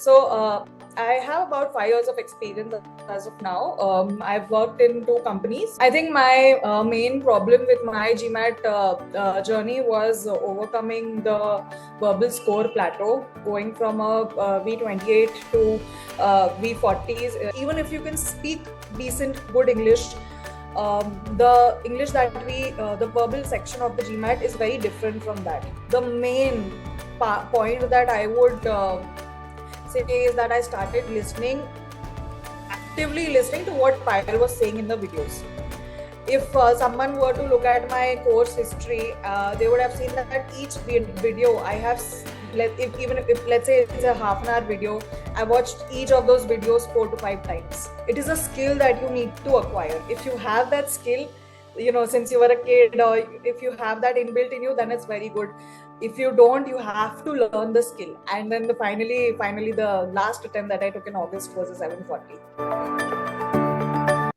I have about 5 years of experience as of now. I've worked in 2 companies. I think my main problem with my GMAT journey was overcoming the verbal score plateau, going from a V28 to V40s. Even if you can speak decent, good English, the English that the verbal section of the GMAT is very different from that. The main point that I would say is that I started actively listening to what Payal was saying in the videos. If someone were to look at my course history, they would have seen that each video I have, even if let's say it's a half an hour video, I watched each of those videos 4 to 5 times. It is a skill that you need to acquire. If you have that skill, since you were a kid, or if you have that inbuilt in you, then it's very good. If you don't, you have to learn the skill. And then finally the last attempt that I took in August was a 740.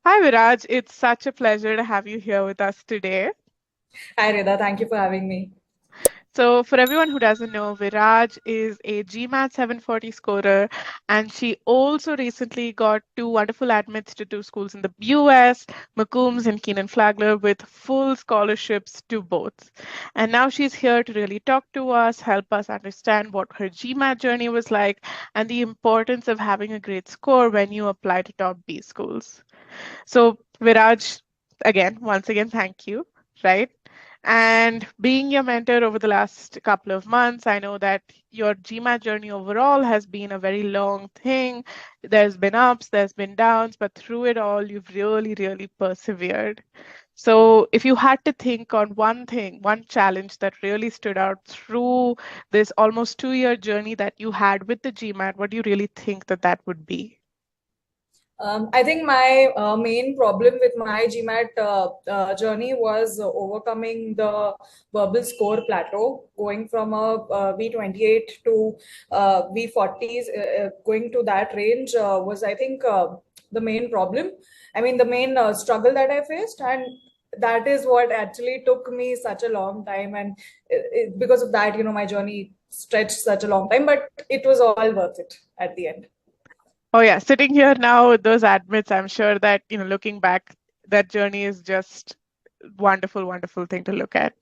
Hi Viraj, it's such a pleasure to have you here with us today. Hi Reda, thank you for having me. So for everyone who doesn't know, Viraj is a GMAT 740 scorer, and she also recently got 2 wonderful admits to 2 schools in the US, McCombs and Keenan Flagler, with full scholarships to both. And now she's here to really talk to us, help us understand what her GMAT journey was like, and the importance of having a great score when you apply to top B schools. So Viraj, once again, thank you, right? And being your mentor over the last couple of months, I know that your GMAT journey overall has been a very long thing. There's been ups, there's been downs, but through it all, you've really, really persevered. So if you had to think on one thing, one challenge that really stood out through this almost 2-year journey that you had with the GMAT, what do you really think that would be? I think my main problem with my GMAT journey was overcoming the verbal score plateau, going from a V28 to V40s, going to that range was, I think, the main problem. I mean, the main struggle that I faced, and that is what actually took me such a long time. And because of that, my journey stretched such a long time, but it was all worth it at the end. Oh yeah, sitting here now with those admits, I'm sure that, looking back, that journey is just wonderful, wonderful thing to look at.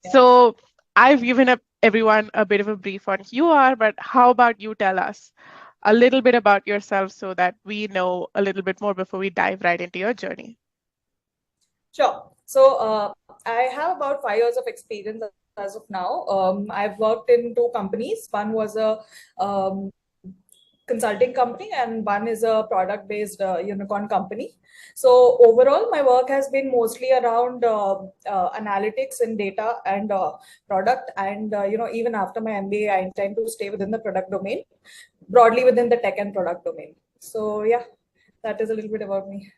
Yeah. So I've given up everyone a bit of a brief on who you are, but how about you tell us a little bit about yourself so that we know a little bit more before we dive right into your journey? Sure. So I have about 5 years of experience as of now. I've worked in 2 companies. One was a consulting company, and one is a product-based unicorn company. So overall, my work has been mostly around analytics and data and product. And even after my MBA, I intend to stay within the product domain, broadly within the tech and product domain. So yeah, that is a little bit about me.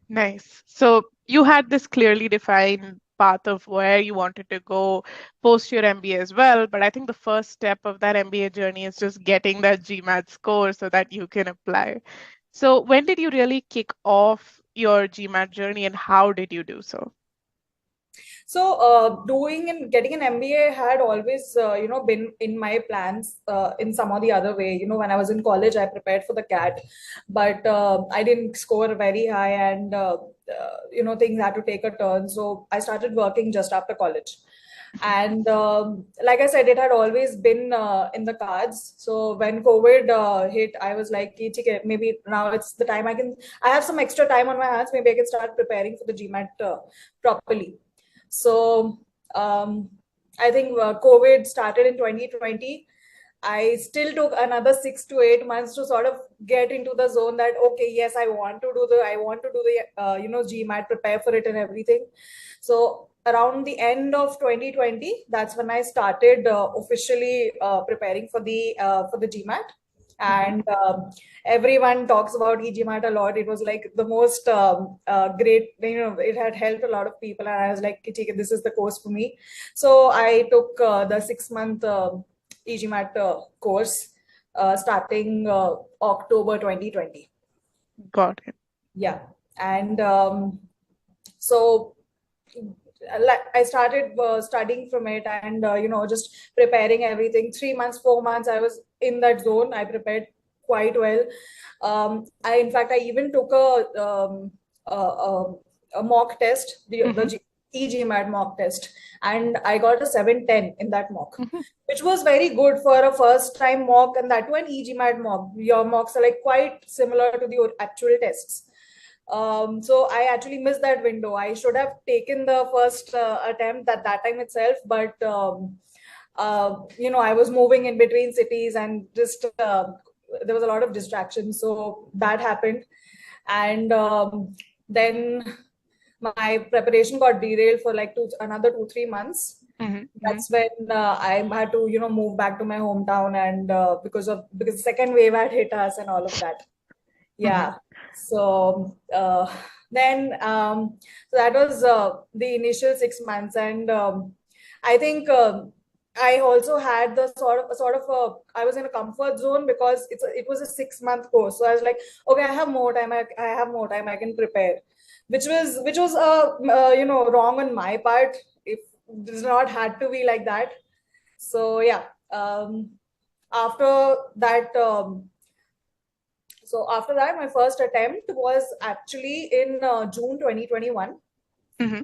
Nice. So you had this clearly defined path of where you wanted to go post your MBA as well. But I think the first step of that MBA journey is just getting that GMAT score so that you can apply. So when did you really kick off your GMAT journey and how did you do so? So, doing and getting an MBA had always, been in my plans in some or the other way. When I was in college, I prepared for the CAT, but I didn't score very high, and things had to take a turn. So I started working just after college. And like I said, it had always been in the cards. So when COVID hit, I was like, "Ki, theek hai, maybe now it's the time I have some extra time on my hands. Maybe I can start preparing for the GMAT properly." So I think COVID started in 2020. I still took another 6 to 8 months to sort of get into the zone that, okay, yes, I want to do the GMAT, prepare for it and everything. So around the end of 2020, that's when I started officially preparing for the GMAT. And everyone talks about e-GMAT a lot. It was like the most great, it had helped a lot of people. And I was like, "Okay, this is the course for me." So I took the 6-month e-GMAT course starting October 2020. Got it. Yeah. And so I started studying from it, and just preparing everything. 3 months, 4 months, I was in that zone. I prepared quite well. In fact, I even took a mock test, the e-GMAT mock test, and I got a 710 in that mock, Mm-hmm. which was very good for a first time mock, and that one e-GMAT mock. Your mocks are like quite similar to the actual tests. So I actually missed that window. I should have taken the first attempt at that time itself, but I was moving in between cities and just there was a lot of distraction. So that happened. And then my preparation got derailed for like another 2-3 months. Mm-hmm. That's when I had to, move back to my hometown, and because the second wave had hit us and all of that. Mm-hmm. Yeah. So then, so that was the initial 6 months, and I think I also had the I was in a comfort zone because it was a 6 month course. So I was like, okay, I have more time. I have more time. I can prepare, which was wrong on my part. If it does not had to be like that. So yeah. After that. So after that, my first attempt was actually in June 2021. Mm-hmm.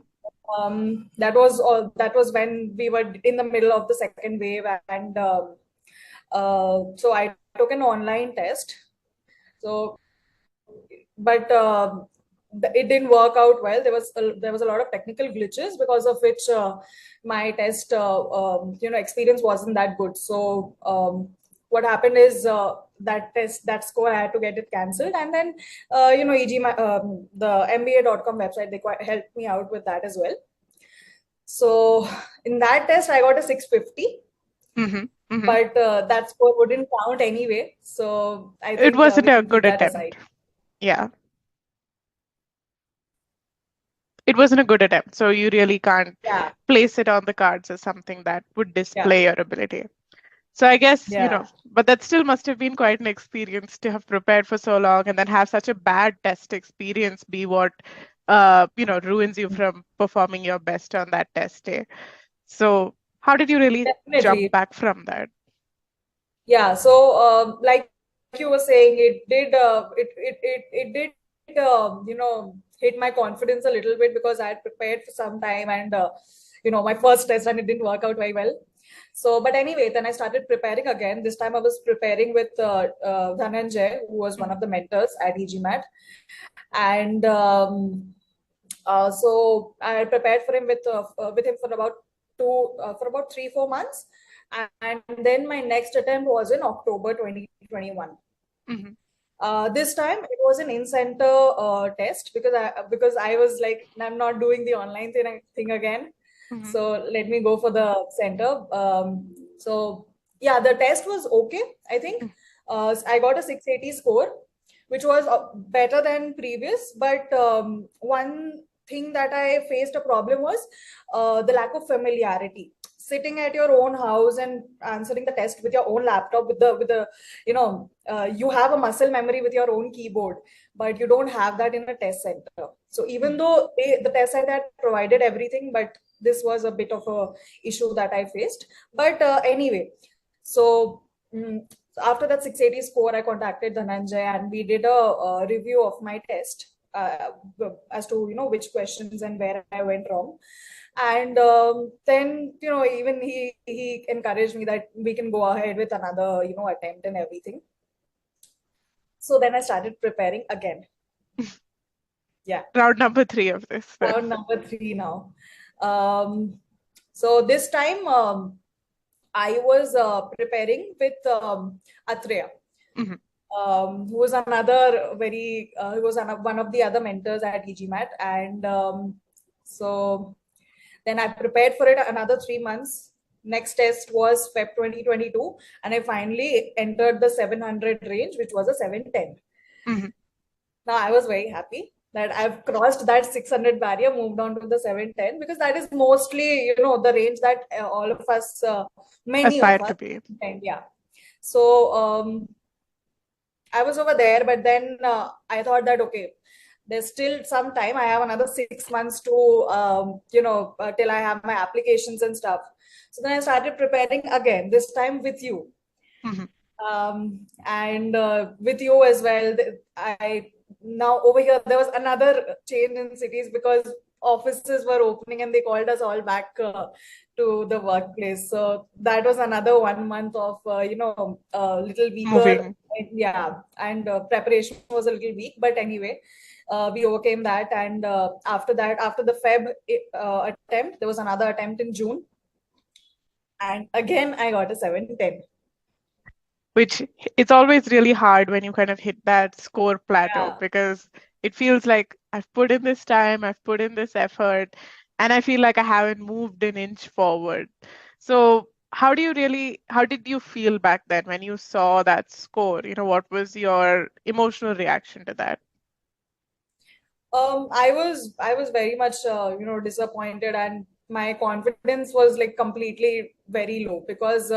That was when we were in the middle of the second wave, and so I took an online test. So, but it didn't work out well. There was a lot of technical glitches, because of which my test experience wasn't that good. So what happened is that score, I had to get it cancelled, and then the MBA.com website, they quite helped me out with that as well. So in that test, I got a 650, Mm-hmm. Mm-hmm. but that score wouldn't count anyway. So I It think wasn't we a can keep good that aside. attempt. Yeah, it wasn't a good attempt. So you really can't Yeah, place it on the cards as something that would yeah, display your ability. So I guess, yeah. but that still must have been quite an experience to have prepared for so long and then have such a bad test experience be what, ruins you from performing your best on that test day. So how did you really jump Definitely. back from that? Yeah. So, like you were saying, it did hit my confidence a little bit, because I had prepared for some time, and my first test, and it didn't work out very well. So, but anyway, then I started preparing again. This time I was preparing with Dhananjay, who was one Mhm. of the mentors at e-GMAT, and so I prepared for him with him for about 3-4 months, and then my next attempt was in October 2021. Mhm. This time it was an in-center test, because I was like, I'm not doing the online thing again, Mhm. so let me go for the center. So yeah, the test was okay. I think Mhm. I got a 680 score, which was better than previous. But one thing that I faced a problem was the lack of familiarity. Sitting at your own house and answering the test with your own laptop, with the you have a muscle memory with your own keyboard, but you don't have that in a test center. So even Mhm. though the test center had provided everything, but this was a bit of a issue that I faced. But anyway, so after that 680 score, I contacted Dhananjay, and we did a review of my test, as to which questions and where I went wrong. And then even he encouraged me that we can go ahead with another attempt and everything. So then I started preparing again. Yeah. Round number three of this then. Round number 3 now. So this time, I was preparing with Atreya, Mhm. who was another who was one of the other mentors at e-GMAT. And so then I prepared for it another 3 months. Next test was Feb 2022, and I finally entered the 700 range, which was a 710. Mhm. Now I was very happy that I've crossed that 600 barrier, moved on to the 710, because that is mostly, the range that all of us, many of Aspire us, to be. and yeah. So I was over there, but then I thought that, okay, there's still some time. I have another 6 months to, till I have my applications and stuff. So then I started preparing again, this time with you. Mhm. And with you as well. I now over here there was another change in cities because offices were opening and they called us all back to the workplace. So that was another 1 month of a little weaker. Moving. Yeah, and preparation was a little weak, but anyway. We overcame that, and after that, after the Feb attempt, there was another attempt in June, and again I got a 710. Which it's always really hard when you kind of hit that score plateau Yeah. because it feels like I've put in this time, I've put in this effort, and I feel like I haven't moved an inch forward. So, how did you feel back then when you saw that score? What was your emotional reaction to that? I was very much disappointed, and my confidence was like completely very low because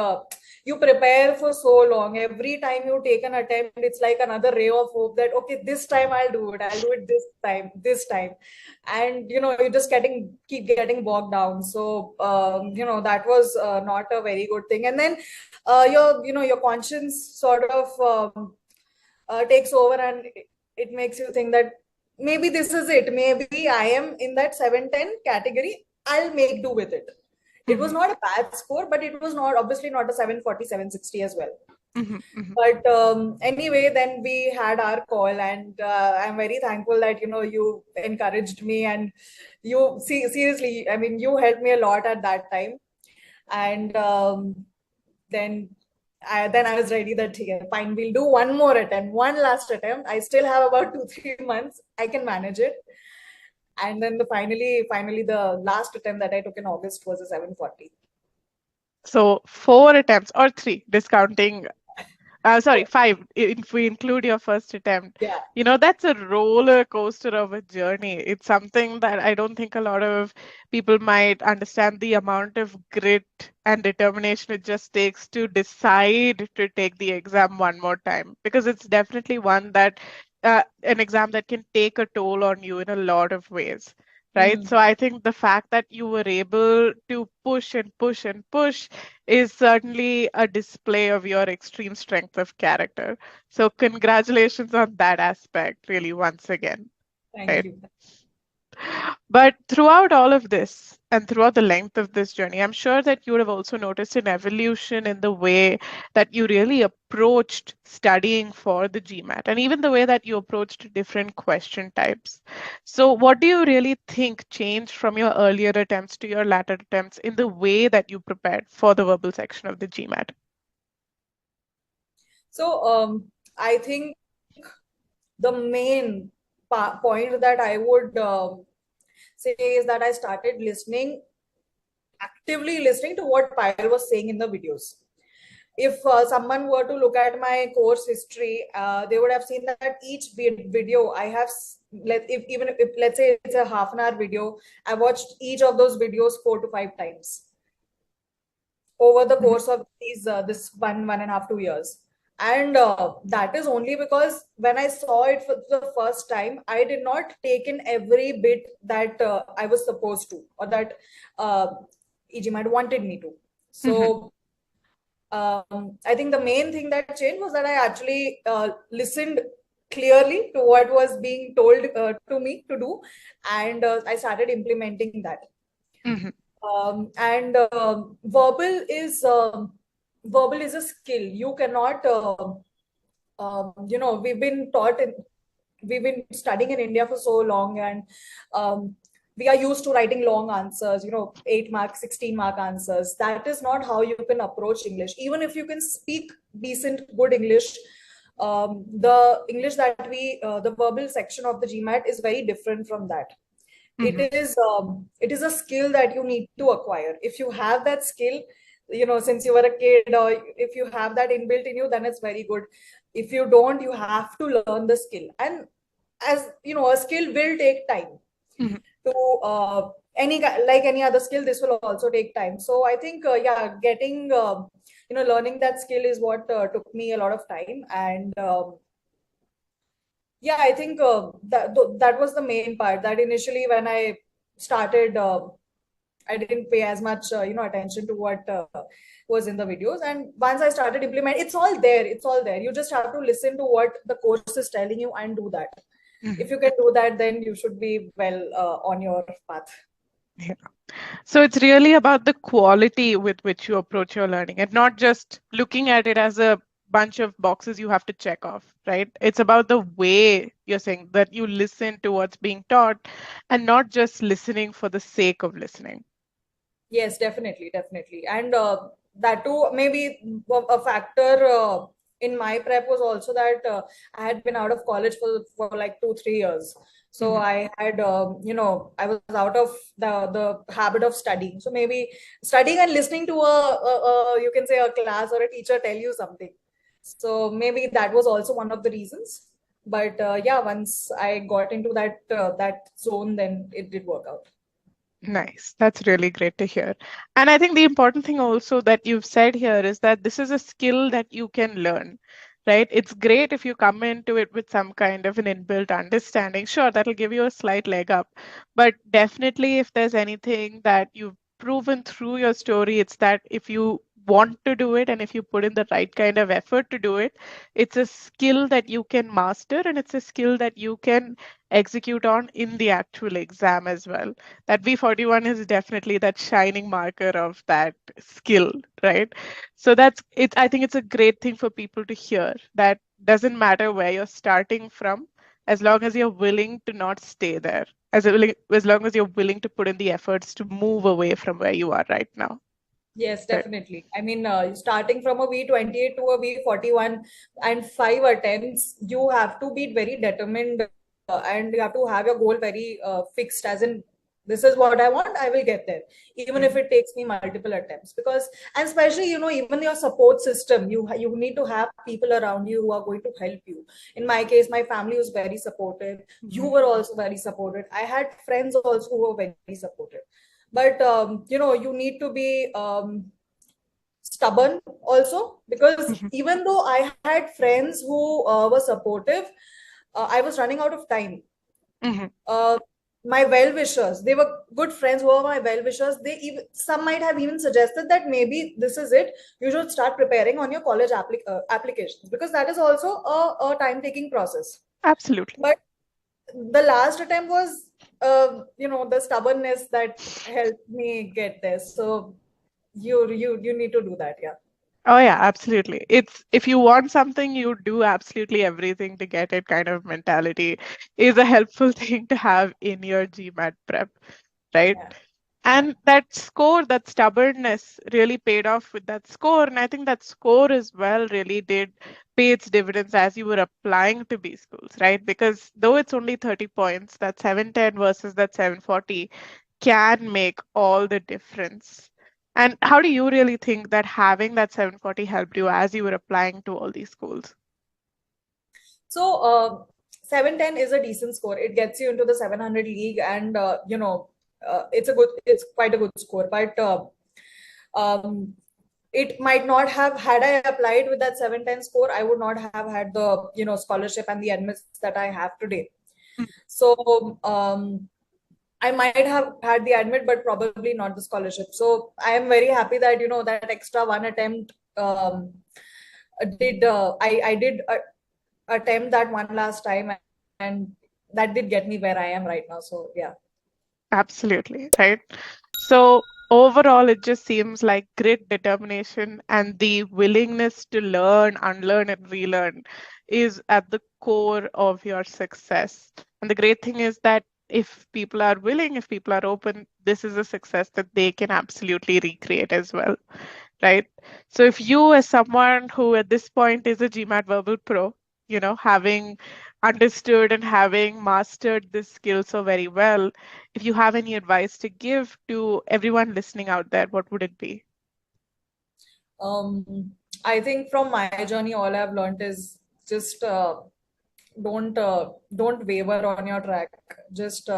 you prepare for so long. Every time you take an attempt, it's like another ray of hope that okay, this time I'll do it. I'll do it this time, and you're just keep getting bogged down. So that was not a very good thing. And then your conscience sort of takes over, and it makes you think that maybe this is it. Maybe I am in that 710 category. I'll make do with it. It was Hmm. not a bad score, but it was not obviously not a 740, 760 as well. Hmm. Hmm. But anyway, then we had our call, and I'm very thankful that you encouraged me, and you see seriously. I mean, you helped me a lot at that time, and then I was ready that yeah, fine, we'll do one more attempt, one last attempt. I still have about 2 3 months. I can manage it. And then finally, the last attempt that I took in August was a 740. So 4 attempts or three, discounting. Sorry, five, if we include your first attempt. Yeah. That's a roller coaster of a journey. It's something that I don't think a lot of people might understand the amount of grit and determination it just takes to decide to take the exam one more time. Because it's definitely an exam that can take a toll on you in a lot of ways. Right. Mhm. So I think the fact that you were able to push and push and push is certainly a display of your extreme strength of character. So, congratulations on that aspect, really, once again. Thank Right. you. But throughout all of this and throughout the length of this journey, I'm sure that you would have also noticed an evolution in the way that you really approached studying for the GMAT and even the way that you approached different question types. So, what do you really think changed from your earlier attempts to your latter attempts in the way that you prepared for the verbal section of the GMAT? So I think the main point that I would say is that I started actively listening to what Payal was saying in the videos. If someone were to look at my course history, they would have seen that each video I have, even if let's say it's a half an hour video, I watched each of those videos 4 to 5 times over the Mhm. course of these this 1.5 2 years. And that is only because when I saw it for the first time, I did not take in every bit that I was supposed to, or that uh, e-GMAT wanted me to. Mhm. So I think the main thing that changed was that I actually listened clearly to what was being told to me to do, and I started implementing that. Mhm. And verbal is a skill. You cannot, we've been studying in India for so long, and um, we are used to writing long answers, 8 mark, 16 mark answers. That is not how you can approach English. Even if you can speak decent, good English, the English the verbal section of the GMAT is very different from that. Mhm. It is a skill that you need to acquire. If you have that skill, since you were a kid, or if you have that inbuilt in you, then it's very good. If you don't, you have to learn the skill. And as you know, a skill will take time Mhm. to like any other skill. This will also take time. So I think yeah, getting learning that skill is what took me a lot of time. And yeah, I think that was the main part. That initially when I started I didn't pay as much attention to what was in the videos. And once I started implementing, it's all there. You just have to listen to what the course is telling you and do that. If Mhm. you can do that, then you should be well on your path. Yeah. So it's really about the quality with which you approach your learning and not just looking at it as a bunch of boxes you have to check off, right? It's about the way you're saying that you listen to what's being taught and not just listening for the sake of listening. Yes, definitely, definitely. And that too, maybe a factor in my prep was also that I had been out of college for like 2, 3 years. So Mhm. I had, I was out of the habit of studying. So maybe studying and listening to you can say a class or a teacher tell you something. So maybe that was also one of the reasons. But yeah, once I got into that zone, then it did work out. Nice. That's really great to hear. And I think the important thing also that you've said here is that this is a skill that you can learn, right? It's great if you come into it with some kind of an inbuilt understanding. Sure, that'll give you a slight leg up. But definitely, if there's anything that you've proven through your story, it's that if you want to do it and if you put in the right kind of effort to do it, it's a skill that you can master and it's a skill that you can execute on in the actual exam as well. That V41 is definitely that shining marker of that skill, right? So that's it. I think it's a great thing for people to hear that doesn't matter where you're starting from, as long as you're willing to not stay there, as long as you're willing to put in the efforts to move away from where you are right now. Yes, Right. definitely. I mean, starting from a V28 to a V41 and 5 attempts, you have to be very determined and you have to have your goal very fixed, as in, this is what I want, I will get there, even if Mhm. it takes me multiple attempts. Because, and especially, even your support system, you need to have people around you who are going to help you. In my case, my family was very supportive. You Mhm. were also very supportive. I had friends also who were very supportive. But you need to be stubborn also, because Mhm. even though I had friends who were supportive, I was running out of time. Mhm. uh, my well-wishers, they were good friends who were my well-wishers. Some might have even suggested that maybe this is it, you should start preparing on your college applications, because that is also a time-taking process. Absolutely. But the last attempt was the stubbornness that helped me get there. So you need to do that, yeah. Oh yeah, absolutely. It's if you want something, you do absolutely everything to get it kind of mentality is a helpful thing to have in your GMAT prep, right? Yeah, yeah. And that score, that stubbornness really paid off with that score. And I think that score as well really did pay its dividends as you were applying to B schools, right? Because though it's only 30 points, that 710 versus that 740 can make all the difference. And how do you really think that having that 740 helped you as you were applying to all these schools? So 710 is a decent score. It gets you into the 700 league, and it's quite a good score. But um, it might not have, had I applied with that 710 score, I would not have had the scholarship and the admits that I have today. So I might have had the admit, but probably not the scholarship. So I am very happy that that extra one attempt did I did attempt that one last time, and that did get me where I am right now. So yeah. Absolutely, right? So overall, it just seems like grit, determination, and the willingness to learn, unlearn, and relearn is at the core of your success. And the great thing is that if people are willing, if people are open, this is a success that they can absolutely recreate as well, right? So if you, as someone who at this point is a GMAT Verbal Pro, having understood and having mastered this skill so very well, if you have any advice to give to everyone listening out there, what would it be? um I think from my journey, all I've learned is just don't waver on your track. Just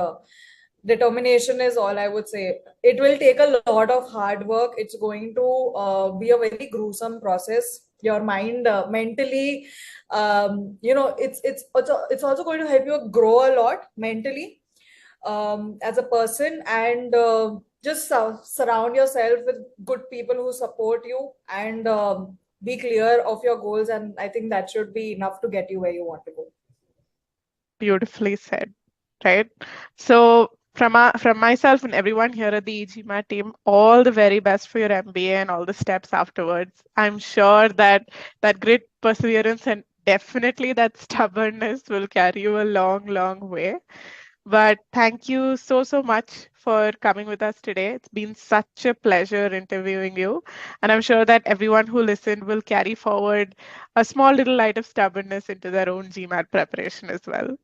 determination is all I would say. It will take a lot of hard work. It's going to be a very gruesome process. Your mind mentally, it's also going to help you grow a lot mentally, as a person. And just surround yourself with good people who support you, and be clear of your goals. And I think that should be enough to get you where you want to go. Beautifully said, right? So from myself and everyone here at the e-GMAT team, all the very best for your MBA and all the steps afterwards. I'm sure that that grit, perseverance, and definitely that stubbornness will carry you a long, long way. But thank you so, so much for coming with us today. It's been such a pleasure interviewing you. And I'm sure that everyone who listened will carry forward a small little light of stubbornness into their own GMAT preparation as well.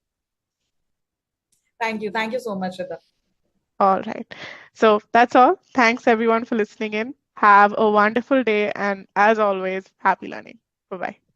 Thank you so much, Rita. All right. So that's all. Thanks everyone for listening in. Have a wonderful day. And as always, happy learning. Bye bye.